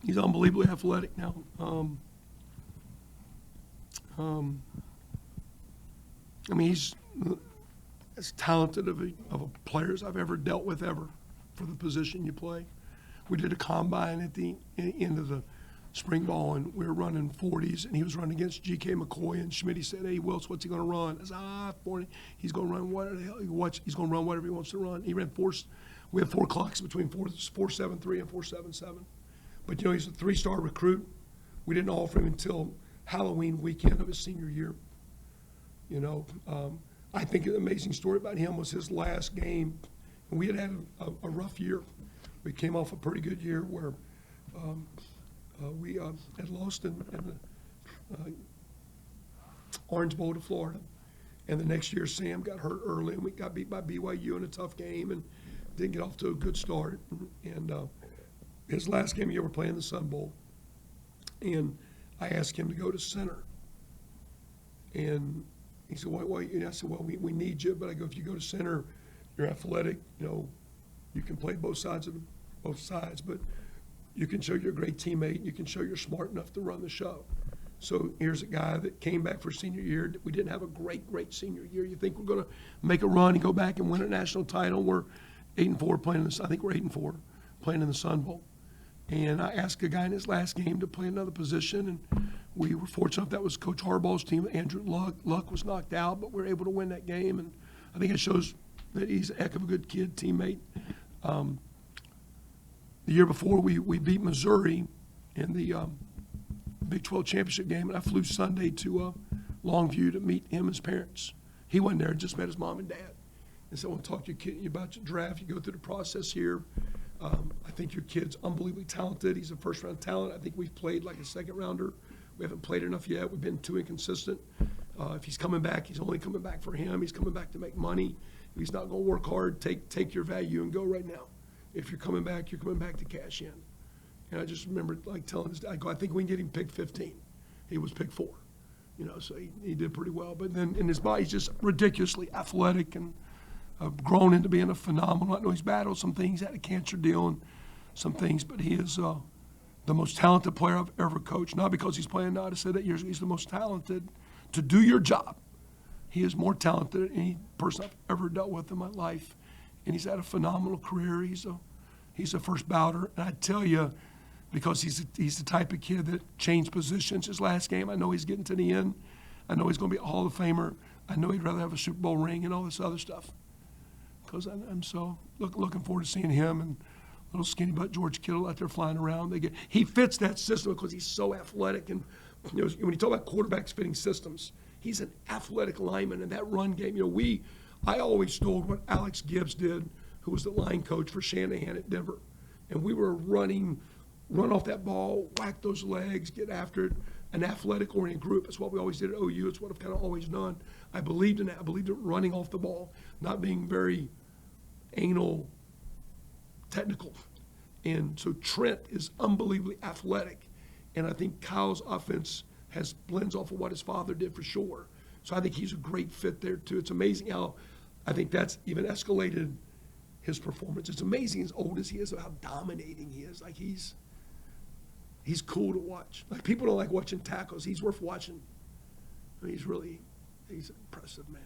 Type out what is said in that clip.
He's unbelievably athletic now. I mean, he's as talented of a player as I've ever dealt with ever for the position you play. We did a combine at the end of the spring ball, and we were running 40s, and he was running against G.K. McCoy, and Schmitty said, "Hey, Wills, what's he going to run?" I said, 40. He's going to run whatever the hell he wants. He's going to run whatever he wants to run. He ran we had 4 clocks between 4.73 and 4.77. But, you know, he's a 3-star recruit. We didn't offer him until Halloween weekend of his senior year. You know, I think an amazing story about him was his last game. And we had a rough year. We came off a pretty good year where we had lost in the Orange Bowl to Florida. And the next year, Sam got hurt early, and we got beat by BYU in a tough game and didn't get off to a good start. And his last game of the year, we're playing the Sun Bowl. And I asked him to go to center. And he said, "Why?" And I said, "Well, we need you." But I go, "If you go to center, you're athletic. You know, you can play both sides, but you can show you're a great teammate. You can show you're smart enough to run the show." So here's a guy that came back for senior year. We didn't have a great senior year. You think we're going to make a run and go back and win a national title? We're 8-4 playing in this. I think we're 8-4 playing in the Sun Bowl. And I asked a guy in his last game to play another position, and we were fortunate that was Coach Harbaugh's team. Andrew Luck was knocked out, but we were able to win that game. And I think it shows that he's a heck of a good kid, teammate. The year before, we beat Missouri in the Big 12 championship game, and I flew Sunday to Longview to meet him and his parents. He wasn't there, just met his mom and dad. And so I want to talk to your kid about your draft. You go through the process here. I think your kid's unbelievably talented. He's a first-round talent. I think we've played like a second-rounder. We haven't played enough yet. We've been too inconsistent. If he's coming back, he's only coming back for him. He's coming back to make money. If he's not going to work hard, take your value and go right now. If you're coming back to cash in. And I just remember like telling his dad, I think we can get him pick 15. He was pick 4. You know, so he did pretty well. But then in his body, he's just ridiculously athletic and grown into being a phenomenal. I know he's battled some things, had a cancer deal and some things, but he is the most talented player I've ever coached. Not because he's playing now to say that he's the most talented to do your job. He is more talented than any person I've ever dealt with in my life. And he's had a phenomenal career. He's a first bouter. And I tell you, because he's the type of kid that changed positions his last game. I know he's getting to the end. I know he's going to be a Hall of Famer. I know he'd rather have a Super Bowl ring and all this other stuff. Because I'm so looking forward to seeing him and little skinny butt George Kittle out there flying around. He fits that system because he's so athletic. And you know, when you talk about quarterbacks fitting systems, he's an athletic lineman in that run game. You know, I always stole what Alex Gibbs did, who was the line coach for Shanahan at Denver. And we were run off that ball, whack those legs, get after it, an athletic-oriented group. It's what we always did at OU. It's what I've kind of always done. I believed in that. I believed in running off the ball, not being very anal technical. And so Trent is unbelievably athletic. And I think Kyle's offense blends off of what his father did for sure. So I think he's a great fit there too. It's amazing how I think that's even escalated his performance. It's amazing as old as he is, how dominating he is. Like he's cool to watch. Like people don't like watching tackles. He's worth watching. I mean, he's an impressive man.